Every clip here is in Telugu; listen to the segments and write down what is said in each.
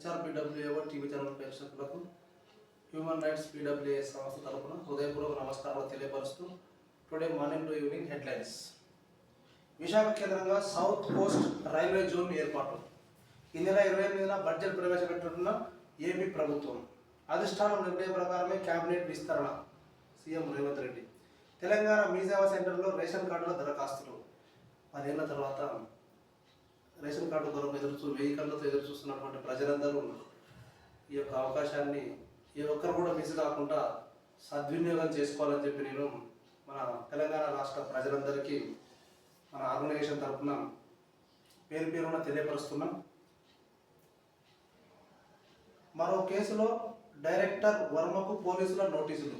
హెచ్ఆర్పిడబ్ల్యూఏఓ టీవీ ఛానల్ ప్రేక్షకులకు హ్యూమన్ రైట్స్ పీడబ్ల్యూఏ సంస్థ తరపున హృదయపూర్వక నమస్కారాలు తెలియపరుస్తూ today morning to evening headlines. Visakha కేంద్రంగా సౌత్ కోస్ట్ రైల్వే జోన్ ఏర్పాటు. ఈ నెల 28న బడ్జెట్ ప్రవేశపెట్టుతున్న ఏపీ ప్రభుత్వం. అధిష్టానం నిర్ణయం ప్రకారమే కేబినెట్ విస్తరణ. సీఎం రేవంత్ రెడ్డి. తెలంగాణ మీ సేవా సెంటర్లో రేషన్ కార్డుల దరఖాస్తులు. 10 ఏళ్ల తర్వాత రేషన్ కార్డు కొరకు వెయ్యి కళ్ళతో ఎదురు చూస్తున్నటువంటి ప్రజలందరూ ఈ యొక్క అవకాశాన్ని ఏ ఒక్కరు కూడా మిస్ కాకుండా సద్వినియోగం చేసుకోవాలని చెప్పి నేను మన తెలంగాణ రాష్ట్ర ప్రజలందరికీ మన ఆర్గనైజేషన్ తరఫున పేరున తెలియపరుస్తున్నాం. మరో కేసులో డైరెక్టర్ వర్మకు పోలీసుల నోటీసులు.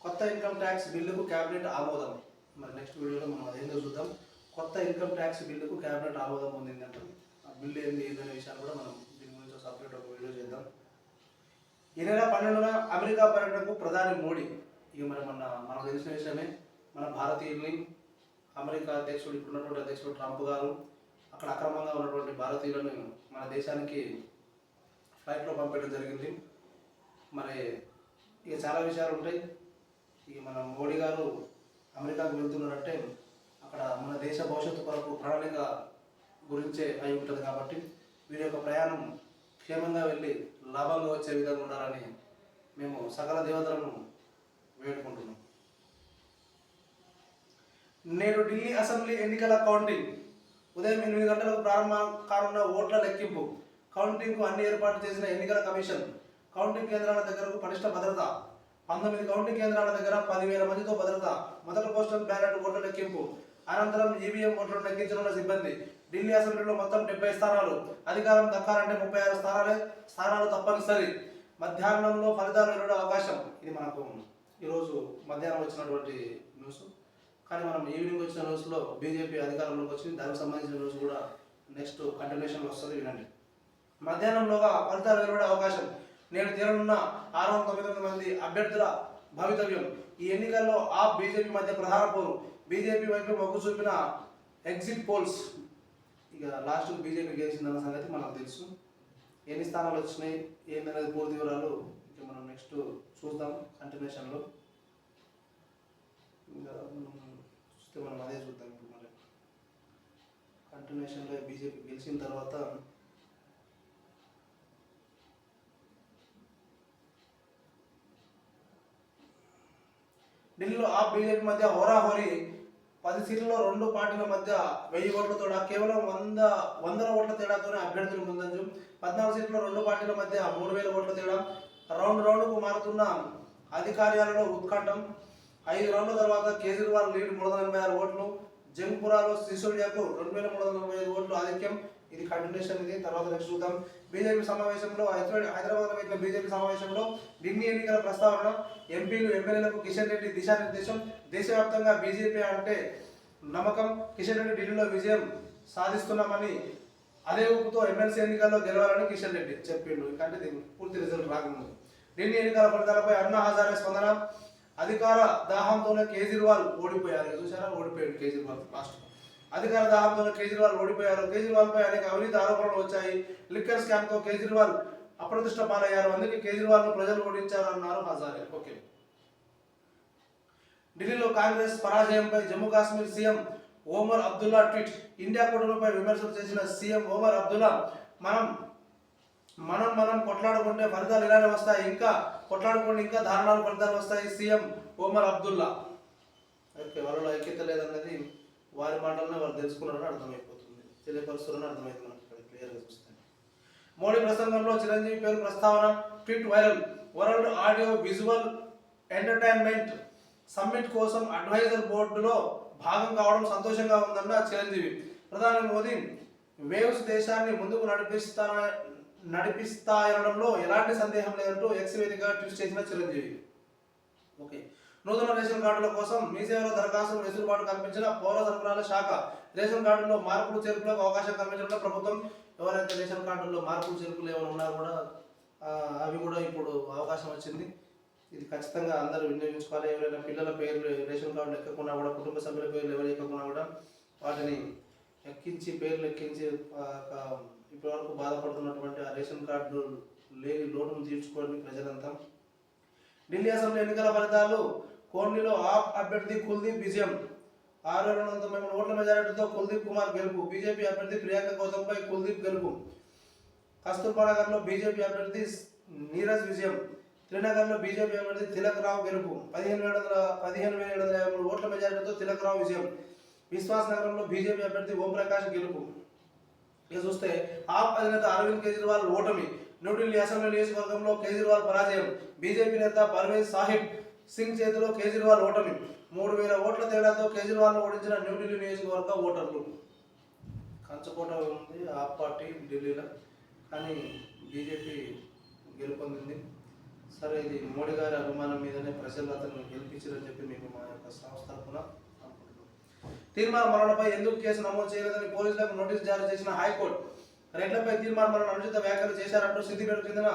కొత్త ఇన్కమ్ ట్యాక్స్ బిల్లుకు కేబినెట్ ఆమోదం. మరి నెక్స్ట్ వీడియోలో మనం అదేందో చూద్దాం. కొత్త ఇన్కమ్ ట్యాక్స్ బిల్లుకు కేబినెట్ ఆమోదం పొందిందంటే ఆ బిల్లు ఏంది అనే విషయాన్ని కూడా మనం దీని గురించి సపరేట్ ఒక వీడియో చేద్దాం. ఈ నెల 12న అమెరికా పర్యటనకు ప్రధాని మోడీ. ఇక మనకు తెలిసిన విషయమే, మన భారతీయుల్ని అమెరికా అధ్యక్షుడు ఇప్పుడున్నటువంటి అధ్యక్షుడు ట్రంప్ గారు అక్కడ అక్రమంగా ఉన్నటువంటి భారతీయులను మన దేశానికి ఫ్లైట్లో పంపించడం జరిగింది. మరి ఇక చాలా విషయాలు ఉంటాయి. ఇక మన మోడీ గారు అమెరికాకు వెళ్తున్నారంటే అక్కడ మన దేశ భవిష్యత్తు కొరకు ప్రణాళిక గురించే అయి ఉంటుంది. కాబట్టి వీరి యొక్క ప్రయాణం క్షేమంగా వెళ్ళి లాభంగా వచ్చే విధంగా ఉండాలని మేము సకల దేవతలను వేడుకుంటున్నాం. నేడు ఢిల్లీ అసెంబ్లీ ఎన్నికల కౌంటింగ్. ఉదయం 8 గంటలకు ప్రారంభం కానున్న ఓట్ల లెక్కింపు. కౌంటింగ్కు అన్ని ఏర్పాట్లు చేసిన ఎన్నికల కమిషన్. కౌంటింగ్ కేంద్రాల దగ్గరకు పటిష్ట భద్రత. 19 కౌంటింగ్ కేంద్రాల దగ్గర 10,000 మందితో భద్రత. మొదటి పోస్టల్ బ్యాలెట్ ఓట్ల లెక్కింపు అనంతరం ఈవీఎం ఓట్లను లెక్కించనున్న సిబ్బంది. ఢిల్లీ అసెంబ్లీలో మొత్తం 70 స్థానాలు. అధికారం దక్కాలంటే 36 స్థానాలు తప్పనిసరి. మధ్యాహ్నంలో ఫలితాలు వెలువడే అవకాశం. ఇది మనకు ఈరోజు మధ్యాహ్నం వచ్చినటువంటి న్యూస్. కానీ మనం ఈవినింగ్ వచ్చిన న్యూస్లో బీజేపీ అధికారంలోకి వచ్చింది. దానికి సంబంధించిన న్యూస్ కూడా నెక్స్ట్ కంటిన్యూషన్లో వస్తుంది, వినండి. మధ్యాహ్నంలోగా ఫలితాలు వెలువడే అవకాశం. నేడు తీరనున్న 699 మంది అభ్యర్థుల భవితవ్యం. ఈ ఎన్నికల్లో ఆప్ బీజేపీ మధ్య ప్రధాన పోరు. బీజేపీ వైపు మొగ్గు చూపిన ఎగ్జిట్ పోల్స్. ఇక లాస్ట్ బీజేపీ గెలిచిందన్న సంగతి మనకు తెలుసు. ఎన్ని స్థానాలు వచ్చినాయి ఏంటనేది పూర్తి వివరాలు ఇక మనం నెక్స్ట్ చూద్దాం కంటిన్యూషన్లో. ఇంకా చూస్తే మనం అదే చూద్దాం. ఇప్పుడు మరి కంటిన్యూషన్లో బీజేపీ గెలిచిన తర్వాత ఢిల్లీలో ఆప్ బీజేపీ మధ్య హోరాహోరీ. 10 సీట్లలో 2 పార్టీల మధ్య 1000 ఓట్ల తేడా. కేవలం 100 ఓట్ల తేడాతోనే అభ్యర్థులు ముందంజు. 14 సీట్లలో 2 పార్టీల మధ్య 3000 ఓట్ల తేడా. రౌండ్కు మారుతున్న అధికార్యాలలో ఉత్కంఠం. 5 రౌండ్ల తర్వాత కేజ్రీవాల్ లీడ్ 386 ఓట్లు. జంగ్పురాలో సిసోడియాకు 2345 ఓట్లు ఆధిక్యం. ఇది కంటిన్యూషన్. ఇది తర్వాత నెక్స్ట్ చూద్దాం. బీజేపీ సమావేశంలో హైదరాబాద్లో పెట్టిన బీజేపీ సమావేశంలో ఢిల్లీ ఎన్నికల ప్రస్తావన. ఎంపీలు ఎమ్మెల్యేలకు కిషన్ రెడ్డి దిశానిర్దేశం. దేశవ్యాప్తంగా బీజేపీ అంటే నమ్మకం. కిషన్ రెడ్డి ఢిల్లీలో విజయం సాధిస్తున్నామని అదే ఊపుతో ఎమ్మెల్సీ ఎన్నికల్లో గెలవాలని కిషన్ రెడ్డి చెప్పిండు. అంటే దీనికి పూర్తి రిజల్ట్ రాకముందు ఢిల్లీ ఎన్నికల ఫలితాలపై అన్నా హజారే స్పందన. అధికార దాహంతోనే కేజ్రీవాల్ ఓడిపోయారు. చూసారా, ఓడిపోయాడు కేజ్రీవాల్. లాస్ట్ అధికార దాహంతో కేజ్రీవాల్ ఓడిపోయారు. కేజ్రీవాల్ పై అనేక అవినీతి ఆరోపణలు వచ్చాయి. లిక్కర్ స్కామ్ తో కేజ్రీవాల్ అప్రతిష్ట పాలయ్యారు. అందుకే కేజ్రీవాల్ ను ప్రజలు ఓడించారు అన్నారు హజారే. ఓకే. ఢిల్లీలో కాంగ్రెస్ పరాజయంపై Jammu Kashmir CM Omar Abdullah tweet. India కూటమిపై విమర్శలు చేసిన సీఎం ఒమర్ అబ్దుల్లా మనం కొట్లాడుకుంటే ఫలితాలు ఇలానే వస్తాయి, ఇంకా కొట్లాడుకుంటే ఇంకా దారుణాలు ఫలితాలు వస్తాయి. సీఎం ఒమర్ అబ్దుల్లా. ఓకే, వాళ్ళలో ఐక్యత లేదన్నది వారి మాటలనే వాళ్ళు తెలుసుకున్నారని అర్థమైపోతుంది, తెలియపరుస్తున్నారని అర్థమైంది మనకి ఇక్కడ క్లియర్గా చూస్తే. మోడీ ప్రసంగంలో చిరంజీవి పేరు ప్రస్తావన. Tweet viral. World audio visual entertainment summit కోసం అడ్వైజర్ బోర్డులో భాగం కావడం సంతోషంగా ఉందన్న చిరంజీవి. ప్రధాని మోదీ వేవ్స్ దేశాన్ని ముందుకు నడిపిస్తాయనడంలో ఎలాంటి సందేహం లేదంటూ ఎక్స్ వేదికగా ట్వీట్ చేసిన చిరంజీవి. ఓకే. నూతన రేషన్ కార్డుల కోసం మీ సేవలో దరఖాస్తులు వెసులుబాటు కల్పించిన పౌర సరఫరాల శాఖ. రేషన్ కార్డుల్లో మార్పులు చేర్పులకు అవకాశం కల్పించడంలో ప్రభుత్వం. ఎవరైతే రేషన్ కార్డుల్లో మార్పులు చేర్పులు ఏమైనా ఉన్నా కూడా అవి కూడా ఇప్పుడు అవకాశం వచ్చింది. ఇది ఖచ్చితంగా అందరూ వినియోగించుకోవాలి. ఎవరైనా పిల్లల పేర్లు రేషన్ కార్డులు ఎక్కకుండా కూడా, కుటుంబ సభ్యుల పేర్లు ఎవరు ఎక్కకుండా కూడా వాటిని పేర్లు ఎక్కించి ఇప్పటివరకు బాధపడుతున్నటువంటి ఆ రేషన్ కార్డు లేని లోటును తీర్చుకోవడానికి ప్రజలంతా. ఢిల్లీ అసెంబ్లీ ఎన్నికల ఫలితాలు. కోన్లీలో ఆప్ అభ్యర్థి కుల్దీప్ విజయం. 6,293 ఓట్ల మెజారిటీతో కుల్దీప్ కుమార్ గెలుపు. బీజేపీ అభ్యర్థి ప్రియాంక గౌతమ్పై కుల్దీప్ గెలుపు. కస్తూర్బా నగర్లో బీజేపీ అభ్యర్థి నీరజ్ విజయం. శ్రీనగర్లో బీజేపీ అభ్యర్థి తిలక్ రావు గెలుపు. 15,753 ఓట్ల మెజారిటీతో తిలక్ రావు విజయం. విశ్వాస్ నగరంలో బీజేపీ అభ్యర్థి ఓంప్రకాష్ గెలుపు. ఇక చూస్తే ఆప్ అధినేత అరవింద్ కేజ్రీవాల్ ఓటమి. న్యూఢిల్లీ అసెంబ్లీ నియోజకవర్గంలో కేజ్రీవాల్ పరాజయం. బీజేపీ నేత పర్వేజ్ సాహిబ్ సింగ్ చేతిలో కేజ్రీవాల్ ఓటమి. 3,000 ఓట్ల తేడాతో కేజ్రీవాల్ను ఓడించిన న్యూఢిల్లీ నియోజకవర్గ ఓటర్లు. కంచుకోట ఉంది ఆప్ పార్టీ ఢిల్లీలో, కానీ బీజేపీ గెలుపొందింది. సరే, ఇది మోడీ గారి అభిమానం మీదనే ప్రజలు అతను గెలిపించారని చెప్పి మేము మా యొక్క సంస్థ తరఫున అనుకుంటున్నాం. తీర్మాన మరణపై ఎందుకు కేసు నమోదు చేయలేదని పోలీసులకు నోటీసు జారీ చేసిన హైకోర్టు. రెడ్లపై తీర్మాన మరణ అనుచిత వ్యాఖ్యలు చేశారంటూ సిద్దిపేటకు చెందిన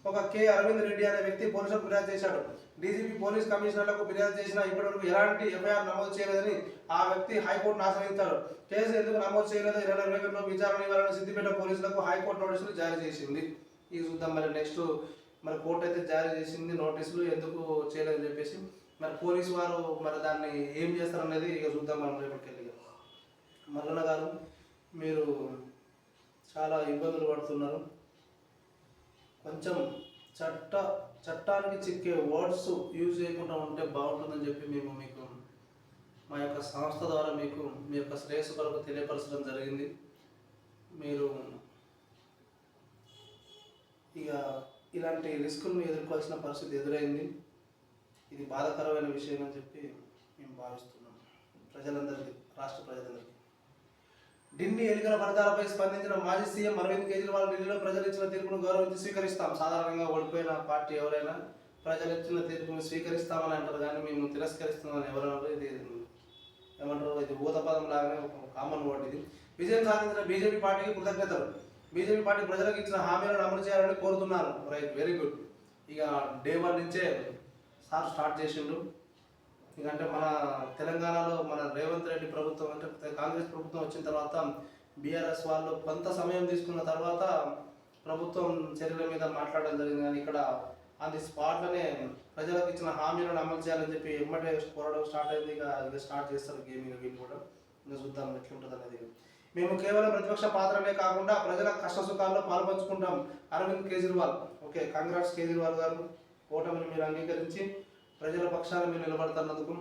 ఒక కె అరవింద్ రెడ్డి అనే వ్యక్తి పోలీసులకు ఫిర్యాదు చేశాడు. డీజీపీ పోలీస్ కమిషనర్లకు ఫిర్యాదు చేసినా ఇప్పటివరకు ఎలాంటి ఎఫ్ఐఆర్ నమోదు చేయలేదని ఆ వ్యక్తి హైకోర్టును ఆశ్రయించాడు. కేసు ఎందుకు నమోదు చేయలేదో 2021లో విచారణ ఇవ్వాలని సిద్దిపేట పోలీసులకు హైకోర్టు నోటీసులు జారీ చేసింది. ఇది చూద్దాం మరి నెక్స్ట్. మరి కోర్టు అయితే జారీ చేసింది నోటీసులు, ఎందుకు చేయలేదని చెప్పేసి. మరి పోలీసు వారు మరి దాన్ని ఏం చేస్తారనేది ఇక చూద్దాం మనం రేపటికెళ్ళి. మల్లన్న గారు, మీరు చాలా ఇబ్బందులు పడుతున్నారు. కొంచెం చట్టానికి చిక్కే వర్డ్స్ యూజ్ చేయకుండా ఉంటే బాగుంటుందని చెప్పి మేము మీకు మా యొక్క సంస్థ ద్వారా మీకు మీ యొక్క శ్రేయస్సు కొరకు తెలియపరచడం జరిగింది. మీరు ఇక ఇలాంటి రిస్కులను ఎదుర్కోవాల్సిన పరిస్థితి ఎదురైంది. ఇది బాధాకరమైన విషయం అని చెప్పి మేము భావిస్తున్నాం. ప్రజలందరికీ, రాష్ట్ర ప్రజలందరికీ. ఢిల్లీ ఎన్నికల ఫలితాలపై స్పందించిన మాజీ సీఎం అరవింద్ కేజ్రీవాల్, ఢిల్లీలో ప్రజలు ఇచ్చిన తీర్పును గౌరవించి స్వీకరిస్తాం. సాధారణంగా ఓడిపోయిన పార్టీ ఎవరైనా ప్రజలు ఇచ్చిన తీర్పును స్వీకరిస్తామని అంటారు, కానీ మేము తిరస్కరిస్తున్నామని ఎవరన్నారు. ఇది ఏమంటారు, ఇది ఊతపదం లాగానే ఒక కామన్ వర్డ్ ఇది. విజయం సాధించిన బీజేపీ పార్టీకి కృతజ్ఞతలు. బీజేపీ పార్టీ ప్రజలకు ఇచ్చిన హామీలను అమలు చేయాలని కోరుతున్నారు. Right, very good. ఇక డే 1 నుంచే సార్ స్టార్ట్ చేసిండు. ఎందుకంటే మన తెలంగాణలో మన రేవంత్ రెడ్డి ప్రభుత్వం అంటే కాంగ్రెస్ ప్రభుత్వం వచ్చిన తర్వాత బీఆర్ఎస్ వాళ్ళు కొంత సమయం తీసుకున్న తర్వాత ప్రభుత్వం చర్యల మీద మాట్లాడడం జరిగింది. కానీ ఇక్కడ ఆన్ ది స్పాట్లోనే ప్రజలకు ఇచ్చిన హామీలను అమలు చేయాలని చెప్పి ఎమ్మటే పోరాటం స్టార్ట్ అయింది. ఇక స్టార్ట్ చేస్తారు గేమింగ్ వీళ్ళు కూడా. ఇంకా చూద్దాం ఎట్లుంటుంది అనేది. మేము కేవలం ప్రతిపక్ష పాత్రనే కాకుండా ప్రజల కష్ట సుఖాల్లో పాల్పంచుకుంటాం. అరవింద్ కేజ్రీవాల్. ఓకే, కాంగ్రెస్ కేజ్రీవాల్ గారు, ఓటమిని మీరు అంగీకరించి ప్రజల పక్షాన మీరు నిలబడుతున్నందుకు.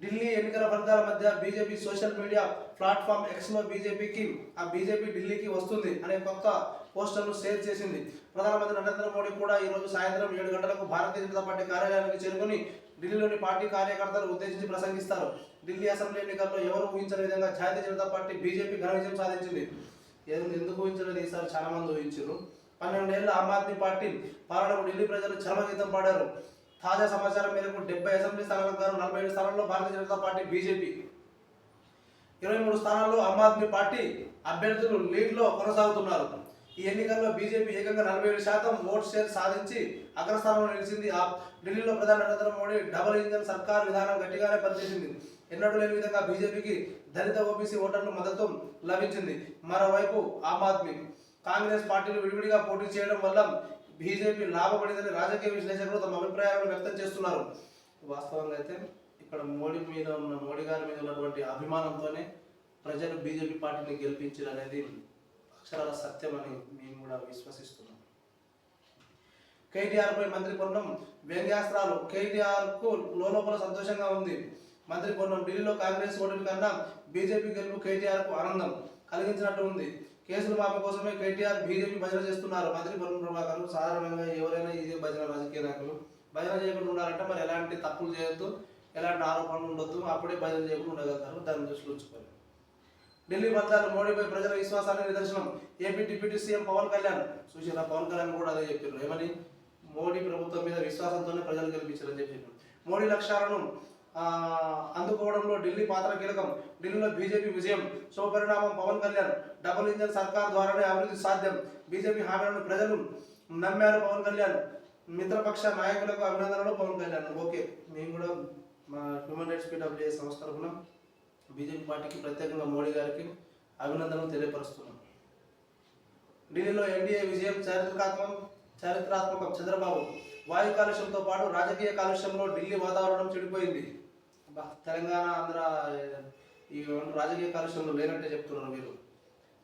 ఢిల్లీ ఎన్నికల ఫలితాల మధ్య బీజేపీ సోషల్ మీడియా ప్లాట్ఫామ్ ఎక్స్లో బీజేపీ ఢిల్లీకి వస్తుంది అనే కొత్త పోస్టర్ను షేర్ చేసింది. ప్రధానమంత్రి నరేంద్ర మోడీ కూడా ఈరోజు సాయంత్రం 7 గంటలకు భారతీయ జనతా పార్టీ కార్యాలయానికి చేరుకుని ఢిల్లీలోని పార్టీ కార్యకర్తలు ఉద్దేశించి ప్రసంగిస్తారు. ఢిల్లీ అసెంబ్లీ ఎన్నికల్లో ఎవరు ఊహించని విధంగా జాతీయ జనతా పార్టీ బీజేపీ ఘన విజయం సాధించింది. ఎందుకు ఊహించలేదు, ఈసారి చాలా మంది ఊహించారు. 12 ఏళ్ల ఆమ్ ఆద్మీ పార్టీ పాలనకు ఢిల్లీ ప్రజలు చరమగీతం పాడారు. తాజా సమాచారం మేరకు 70 అసెంబ్లీ స్థానాలకు గాను 47 స్థానాల్లో భారతీయ జనతా పార్టీ బీజేపీ, 23 స్థానాల్లో ఆమ్ ఆద్మీ పార్టీ అభ్యర్థులు లీడ్లో కొనసాగుతున్నారు. ఈ ఎన్నికల్లో బీజేపీ ఏకంగా 47% ఓట్ షేర్ సాధించి అగ్రస్థానంలో నిలిచింది. ఢిల్లీలో ప్రధాని నరేంద్ర మోడీ డబుల్ ఇంజన్ సర్కార్ విధానం గట్టిగానే పనిచేసింది. ఎన్నడూ లేని విధంగా బీజేపీకి దళిత ఓబీసీ ఓటర్ల మద్దతు లభించింది. మరోవైపు ఆమ్ ఆద్మీ, కాంగ్రెస్ పార్టీలు విడివిడిగా పోటీ చేయడం వల్ల బీజేపీ లాభపడిందని రాజకీయ విశ్లేషకులు తమ అభిప్రాయాలను వ్యక్తం చేస్తున్నారు. వాస్తవంగా అయితే ఇక్కడ మోడీ గారి మీద ఉన్నటువంటి అభిమానంతోనే ప్రజలు బీజేపీ పార్టీని గెలిపించారు అనేది అక్షరాల సత్యం అని మేము కూడా విశ్వసిస్తున్నాం. కేటీఆర్ పై మంత్రి పొన్నం వ్యంగ్యాస్త్రాలు. కేటీఆర్కు లోపల సంతోషంగా ఉంది. మంత్రి పొన్నం, ఢిల్లీలో కాంగ్రెస్ ఓటమి కన్నా బీజేపీ గెలుపు కేటీఆర్కు ఆనందం కలిగించినట్టు ఉంది. కేసుల మాఫీ కోసమే కేటీఆర్ బీజేపీ భజన చేస్తున్నారు. మంత్రి పొన్నం ప్రభాకర్, సాధారణంగా ఎవరైనా ఇదే భజన రాజకీయ నాయకులు భజన చేయకుండా ఉండాలంటే మరి ఎలాంటి తప్పులు చేయొద్దు, ఎలాంటి ఆరోపణలు ఉండొద్దు, అప్పుడే భజన చేయకుండా ఉండగలుగుతారు. దాన్ని దృష్టిలో ఉంచుకోవాలి. ఢిల్లీ ఫలితాలు మోడీపై ప్రజల విశ్వాసానికి నిదర్శనం. AP deputy CM Pavan Kalyan. చూసిన పవన్ కళ్యాణ్ కూడా అదే చెప్పారు. ఏమని? మోడీ ప్రభుత్వం మీద విశ్వాసంతోనే ప్రజలు గెలిపించారని చెప్పారు. మోడీ లక్ష్యాలను అందుకోవడంలో ఢిల్లీ పాత్ర కీలకం. ఢిల్లీలో బీజేపీ విజయం శుభపరిణామం. పవన్ కళ్యాణ్, డబుల్ ఇంజన్ సర్కార్ ద్వారానే అభివృద్ధి సాధ్యం. బీజేపీ హామీలను ప్రజలు నమ్మారు. పవన్ కళ్యాణ్, మిత్రపక్ష నాయకులకు అభినందనలు. పవన్ కళ్యాణ్. ఓకే, మేము కూడా మా హ్యూమన్ రైట్స్ PWA సంస్థ తరఫున బీజేపీ పార్టీకి ప్రత్యేకంగా మోడీ గారికి అభినందనలు తెలియపరుస్తున్నాం. ఢిల్లీలో ఎన్డీఏ విజయం చారిత్రాత్మకం. చంద్రబాబు వాయు కాలుష్యంతో పాటు రాజకీయ కాలుష్యంలో ఢిల్లీ వాతావరణం చెడిపోయింది. తెలంగాణ ఆంధ్ర ఈ రాజకీయ కాలుష్యంలో లేనట్టే చెప్తున్నారు మీరు.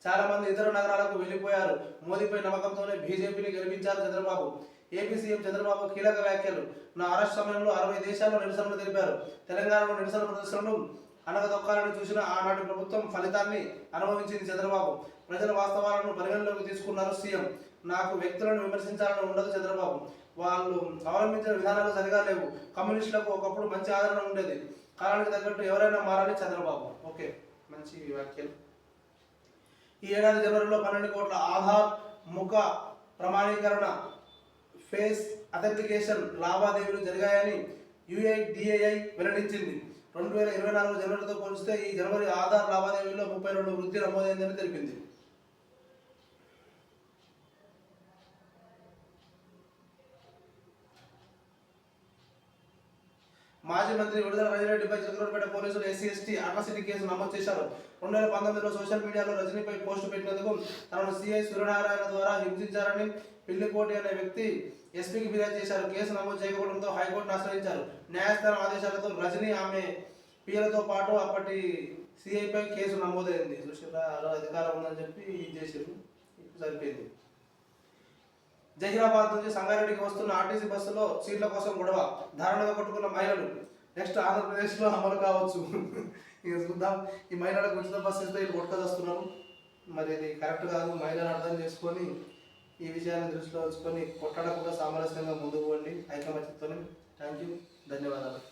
చాలా మంది ఇతర నగరాలకు వెళ్ళిపోయారు. మోదీపై నమ్మకంతోనే బీజేపీని గెలిపించారు చంద్రబాబు. ఏపీ సీఎం చంద్రబాబు కీలక వ్యాఖ్యలు. నా అరెస్ట్ సమయంలో 60 దేశాల్లో నిరసనలు తెలిపారు. తెలంగాణలో నిరసన ప్రదర్శనలు అనగదొక్కాలని చూసిన ఆనాటి ప్రభుత్వం ఫలితాన్ని అనుభవించింది చంద్రబాబు. ప్రజల వాస్తవాలను పరిగణలోకి తీసుకున్నారు సీఎం. నాకు వ్యక్తులను విమర్శించాలని ఉండదు చంద్రబాబు. వాళ్ళు అవలంబించిన విధానాలు సరిగా లేవు. కమ్యూనిస్టులకు ఒకప్పుడు మంచి ఆదరణ ఉండేది. కాలానికి తగ్గట్టు ఎవరైనా మారాలి చంద్రబాబు. ఓకే, మంచి వ్యాఖ్యలు. ఈ ఏడాది జనవరిలో 12 కోట్ల ఆధార్ ముఖ ప్రమాణీకరణ ఫేస్ అథెంటికేషన్ లావాదేవీలు జరిగాయని యుఐడిఏఐ వెల్లడించింది. 2024 జనవరితో పోలిస్తే ఈ జనవరి ఆధార్ లావాదేవీల్లో 32 వృద్ధి నమోదైందని తెలిపింది. మాజీ మంత్రి విడుదల రజనీరెడ్డిపై చిలకలూరుపేట పోలీసులు SC/ST అట్రాసిటీ కేసు నమోదు చేశారు. 2019లో సోషల్ మీడియాలో రజనీపై పోస్టు పెట్టినందుకు తనను సిఐ సూర్యనారాయణ ద్వారా హింసించారని పిల్లికోటి అనే వ్యక్తి ఎస్పీకి ఫిర్యాదు చేశారు. కేసు నమోదు చేయకపోవడంతో హైకోర్టును ఆశ్రయించారు. న్యాయస్థానం ఆదేశాలతో రజనీ ఆమె పిల్లలతో పాటు అప్పటి సిఐపై కేసు నమోదైంది. చూసారా, అధికారం ఉందని చెప్పి చేసారు, సరిపోయింది. జహీరాబాద్ నుంచి సంగారెడ్డికి వస్తున్న ఆర్టీసీ బస్సులో సీట్ల కోసం గొడవ, దారుణంగా కొట్టుకున్న మహిళలు. నెక్స్ట్ ఆంధ్రప్రదేశ్లో అమలు కావచ్చు. ఇక చూద్దాం. ఈ మహిళలకు ఉచిత బస్సు ఇస్తే వీళ్ళు కొట్టుకొస్తున్నారు. మరి ఇది కరెక్ట్ కాదు. మహిళలు అర్థం చేసుకొని ఈ విషయాన్ని దృష్టిలో ఉంచుకొని కొట్టడకుండా సామరస్యంగా ముందుకు పోండి ఐకమత్యంతో. థ్యాంక్ యూ, ధన్యవాదాలు.